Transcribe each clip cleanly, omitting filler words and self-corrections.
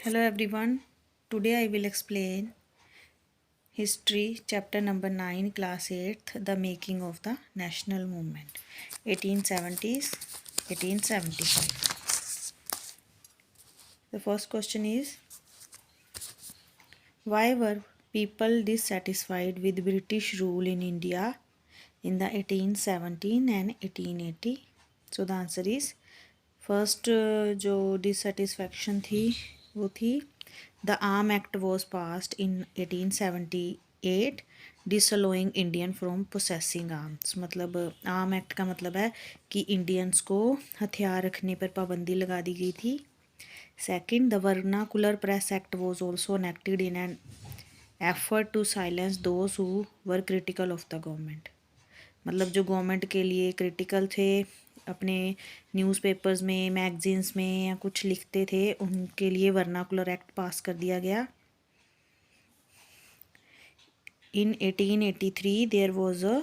Hello everyone. Today I will explain History chapter number 9 class 8th the making of the national movement 1870s 1875. The first question is, why were people dissatisfied with British rule in India in the 1817 and 1880? So the answer is first जो dissatisfaction थी वो थी The Arm Act was passed in 1878 disallowing Indian from possessing arms. मतलब arm act का मतलब है कि Indians को हथियार रखने पर पाबंदी लगा दी गई थी. Second, the vernacular press act was also enacted in an effort to silence those who were critical of the government. मतलब जो गवर्नमेंट के लिए क्रिटिकल थे, अपने न्यूज़पेपर्स में, मैगजीन्स में या कुछ लिखते थे, उनके लिए वर्नाकुलर एक्ट पास कर दिया गया. In 1883 there was a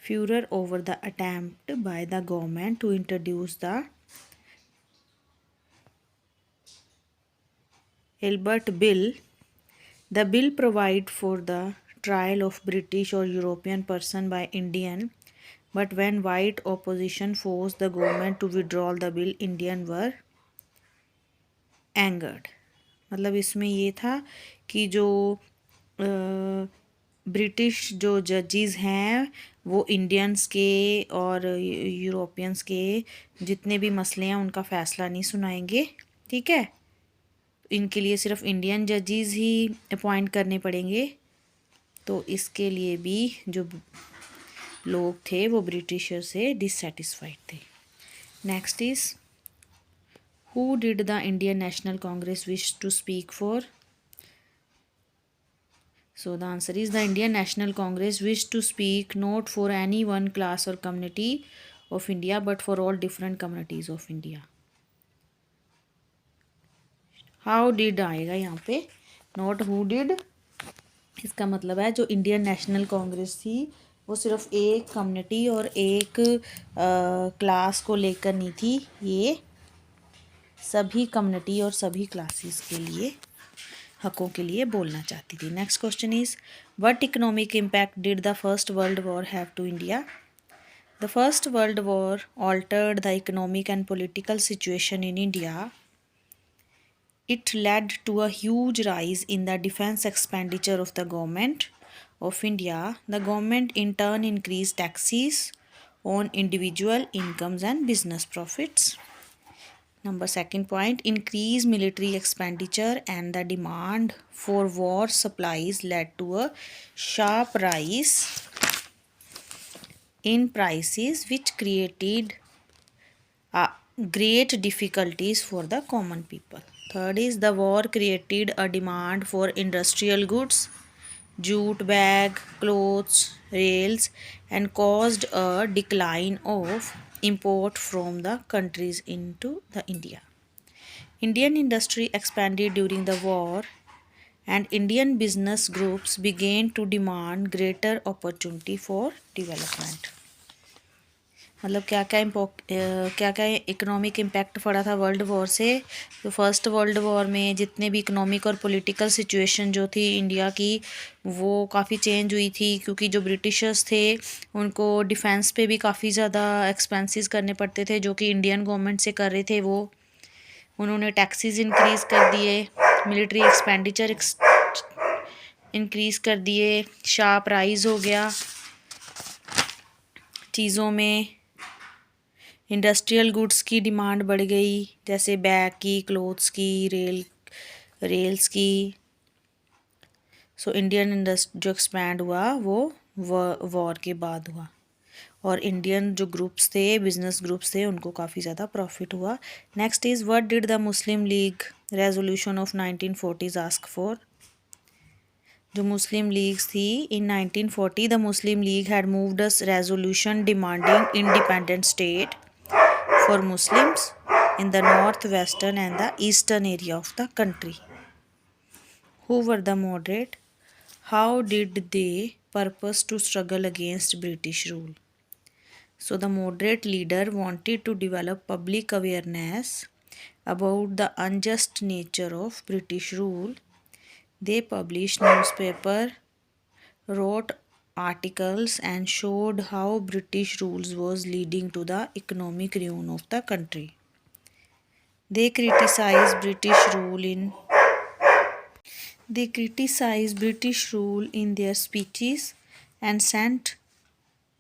furor over the attempt by the government to introduce the Albert Bill. The bill provided for the trial of British or European person by Indian, but when white opposition forced the government to withdraw the bill, Indian were angered. मतलब इसमें ये था कि जो British जो जजेस हैं वो इंडियंस के और यूरोपियंस के जितने भी मसले हैं उनका फ़ैसला नहीं सुनाएंगे. ठीक है, इनके लिए सिर्फ इंडियन जजेस ही अपॉइंट करने पड़ेंगे. तो इसके लिए भी जो लोग थे वो ब्रिटिशर से डिससेटिस्फाइड थे. Next is, who did the Indian National Congress wish to speak for? So the answer is the Indian National Congress wished to speak not for any one class or community of India but for all different communities of India. How did आएगा यहाँ पे, not who did. इसका मतलब है जो Indian national Congress थी वो सिर्फ एक कम्युनिटी और एक क्लास को लेकर नहीं थी, ये सभी कम्युनिटी और सभी क्लासेस के लिए, हकों के लिए बोलना चाहती थी. Next question is, what economic impact did the first world war have to India? The first world war altered the economic and political situation in India. It led to a huge rise in the defense expenditure of the government of India. The government in turn increased taxes on individual incomes and business profits. Number second point, increased military expenditure and the demand for war supplies led to a sharp rise in prices which created great difficulties for the common people. Third is, the war created a demand for industrial goods, jute bag, clothes, rails, and caused a decline of import from the countries into the India. Indian industry expanded during the war and Indian business groups began to demand greater opportunity for development. मतलब क्या क्या economic impact पड़ा था world war से. तो first world war में जितने भी इकोनॉमिक और पॉलिटिकल सिचुएशन जो थी इंडिया की वो काफ़ी चेंज हुई थी, क्योंकि जो ब्रिटिशर्स थे उनको डिफेंस पे भी काफ़ी ज़्यादा एक्सपेंसेस करने पड़ते थे जो कि इंडियन गवर्नमेंट से कर रहे थे. वो उन्होंने टैक्सेस इंक्रीज़ कर दिए, मिलिट्री एक्सपेंडिचर इंक्रीज़ कर दिए, शार्प राइज हो गया चीज़ों में, इंडस्ट्रियल गुड्स की डिमांड बढ़ गई, जैसे बैग की, क्लोथ्स की, रेल्स की. सो इंडियन इंडस्ट्री जो एक्सपैंड हुआ वो वॉर के बाद हुआ और इंडियन जो ग्रुप्स थे, बिजनेस ग्रुप्स थे, उनको काफ़ी ज़्यादा प्रॉफिट हुआ. Next is, what did the Muslim league resolution of 1940s ask for? जो मुस्लिम लीग्स थी इन 1940, the Muslim league had moved a resolution demanding independent state for Muslims in the northwestern and the eastern area of the country. Who were the moderate? How did they purpose to struggle against British rule? So the moderate leader wanted to develop public awareness about the unjust nature of British rule. They published newspaper, wrote articles and showed how British rules was leading to the economic ruin of the country. They criticized British rule in their speeches and sent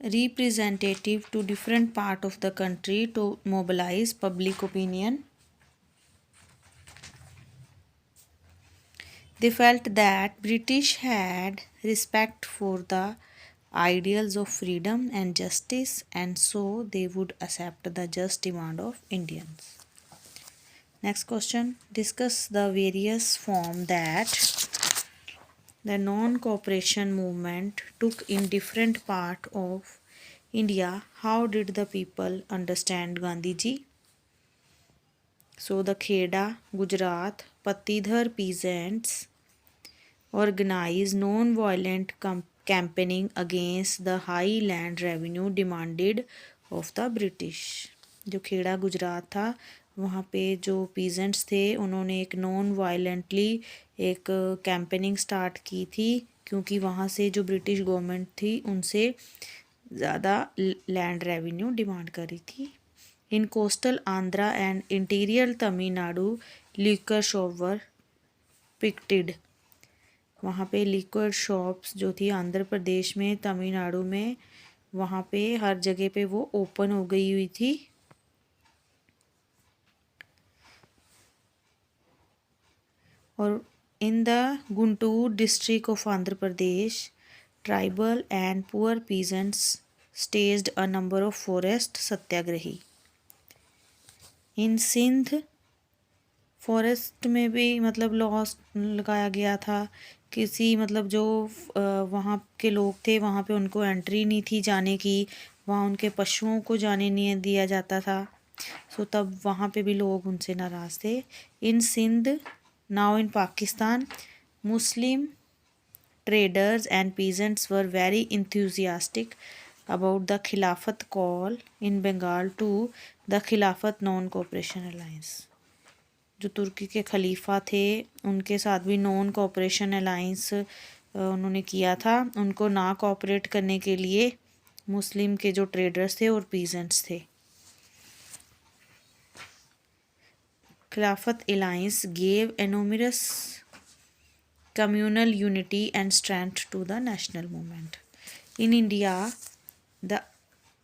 representative to different part of the country to mobilize public opinion. They felt that British had respect for the ideals of freedom and justice, and so they would accept the just demand of Indians. Next question, discuss the various form that the non-cooperation movement took in different part of India. How did the people understand Gandhiji? So the Kheda, Gujarat, Patidhar peasants organized non-violent campaigning against the high land revenue demanded of the British. जो खेड़ा गुजरात था वहाँ पे जो peasants थे उन्होंने एक non violently एक campaigning start की थी क्योंकि वहाँ से जो ब्रिटिश गवर्नमेंट थी उनसे ज़्यादा लैंड रेवेन्यू डिमांड करी थी. इन coastal Andhra and interior Tamil Nadu liquor shop were picked. वहाँ पे लिक्विड शॉप्स जो थी आंध्र प्रदेश में तमिलनाडु में वहाँ पे हर जगह पे वो ओपन हो गई हुई थी. और in the Guntur district of Andhra Pradesh tribal and poor peasants staged a number of forest Satyagrahi. In Sindh forest में भी मतलब लॉस लगाया गया था. किसी मतलब जो वहाँ के लोग थे वहाँ पे उनको एंट्री नहीं थी जाने की. वहाँ उनके पशुओं को जाने नहीं दिया जाता था. सो तब वहाँ पे भी लोग उनसे नाराज़ थे. In Sindh now in Pakistan Muslim traders and peasants were very enthusiastic about the Khilafat call in Bengal to the Khilafat Non-Cooperation Alliance. जो तुर्की के खलीफा थे उनके साथ भी नॉन कोऑपरेशन अलाइंस उन्होंने किया था. उनको ना कोऑपरेट करने के लिए मुस्लिम के जो ट्रेडर्स थे और पीजेंट्स थे. Khilafat alliance gave enormous communal unity and strength to the national movement. In India,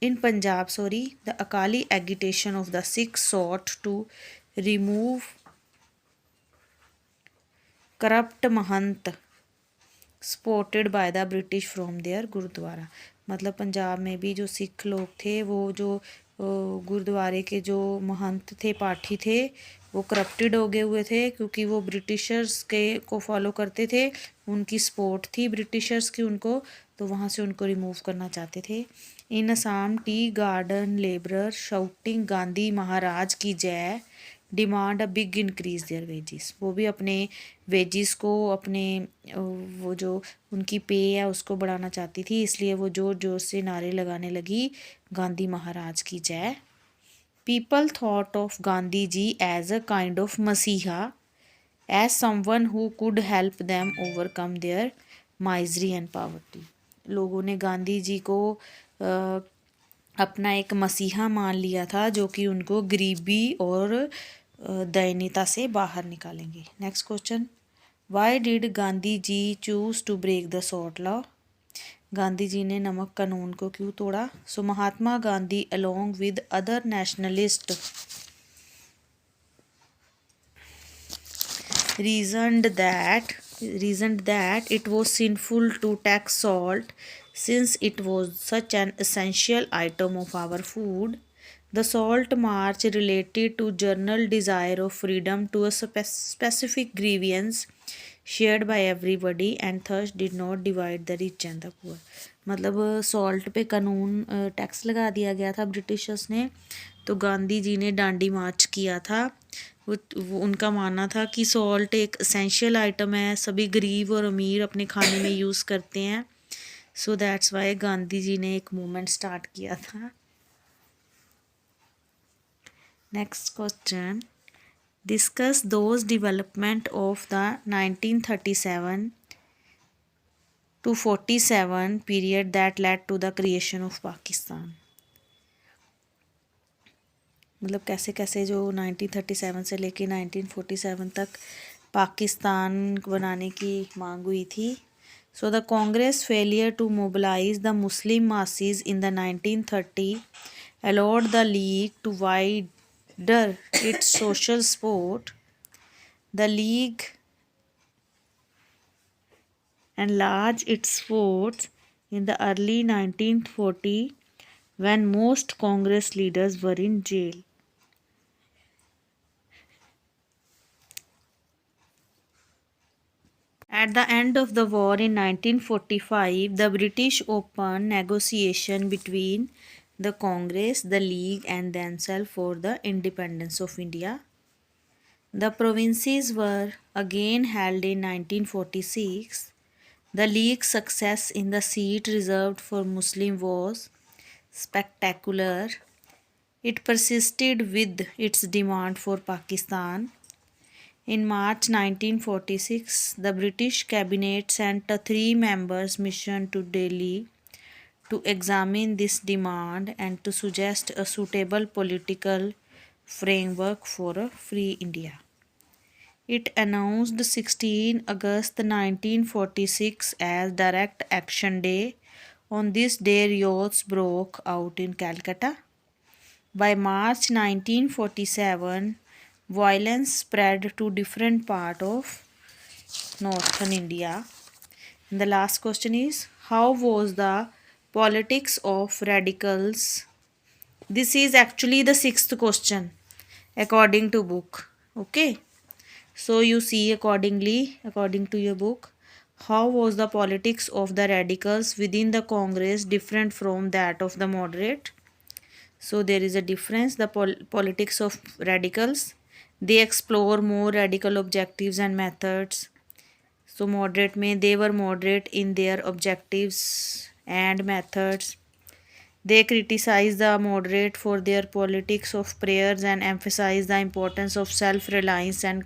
in Punjab, the Akali agitation of the Sikhs sought to remove corrupt mahant supported by the British from their gurdwara. मतलब पंजाब में भी जो सिख लोग थे वो जो गुरुद्वारे के जो महंत थे पाठी थे वो करप्टेड हो गए हुए थे क्योंकि वो ब्रिटिशर्स के को फॉलो करते थे. उनकी सपोर्ट थी ब्रिटिशर्स की उनको, तो वहाँ से उनको रिमूव करना चाहते थे. In Assam tea garden labourer shouting Gandhi Maharaj की जय demand a big increase their wages. वो भी अपने वेजिस को अपने वो जो उनकी पे है उसको बढ़ाना चाहती थी, इसलिए वो जोर जोर से नारे लगाने लगी गांधी महाराज की जय. People thought of Gandhi ji as a kind of Masiha, as someone who could help them overcome their misery and poverty. लोगों ने गांधी जी को अपना एक मसीहा मान लिया था जो कि उनको गरीबी और दयनीयता से बाहर निकालेंगे. Next question, why did Gandhi ji choose to break the salt law. Gandhi ji ने नमक कानून को क्यों तोड़ा. So Mahatma Gandhi along with other nationalist reasoned that it was sinful to tax salt since it was such an essential item of our food. The Salt March related to general desire of freedom to a specific grievance shared by everybody and thus did not divide the rich and the poor. मतलब salt पे कानून tax लगा दिया गया था Britishers ने, तो गांधी जी ने डांडी मार्च किया था. वो उनका मानना था कि सॉल्ट एक एसेंशियल आइटम है, सभी गरीब और अमीर अपने खाने में यूज़ करते हैं. So that's why Gandhi ji ने एक मूवमेंट स्टार्ट किया था. Next question, Discuss those development of the 1937 to 47 period that led to the creation of Pakistan. मतलब कैसे कैसे जो 1937 से लेके 1947 तक पाकिस्तान बनाने की मांग हुई थी. So the Congress failure to mobilize the Muslim masses in the 1930 allowed the League to wider its social support. The League enlarged its force in the early 1940 when most Congress leaders were in jail. At the end of the war in 1945, the British opened negotiation between the Congress, the League, and themselves for the independence of India. The provinces were again held in 1946. The League's success in the seat reserved for Muslim was spectacular. It persisted with its demand for Pakistan. In March 1946, the British cabinet sent a three-members mission to Delhi to examine this demand and to suggest a suitable political framework for a free India. It announced 16 August 1946 as Direct Action Day. On this day, riots broke out in Calcutta. By March 1947, violence spread to different parts of northern India. And the last question is, how was the politics of radicals? This is actually the sixth question according to book. Okay. So you see accordingly, according to your book, how was the politics of the radicals within the Congress different from that of the moderate? So there is a difference. The politics of radicals, they explore more radical objectives and methods. So moderate may they were moderate in their objectives and methods. They criticize the moderate for their politics of prayers and emphasize the importance of self-reliance and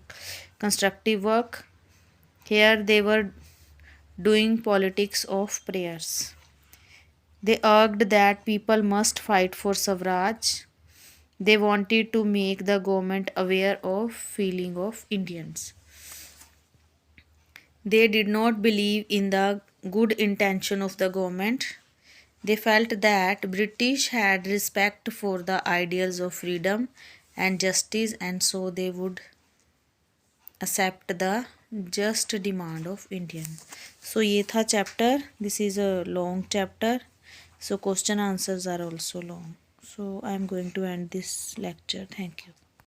constructive work. Here they were doing politics of prayers. They urged that people must fight for Swaraj. They wanted to make the government aware of feeling of Indians. They did not believe in the good intention of the government. They felt that British had respect for the ideals of freedom and justice, and so they would accept the just demand of Indian. So ये था chapter. This is a long chapter. So question answers are also long. So I am going to end this lecture. Thank you.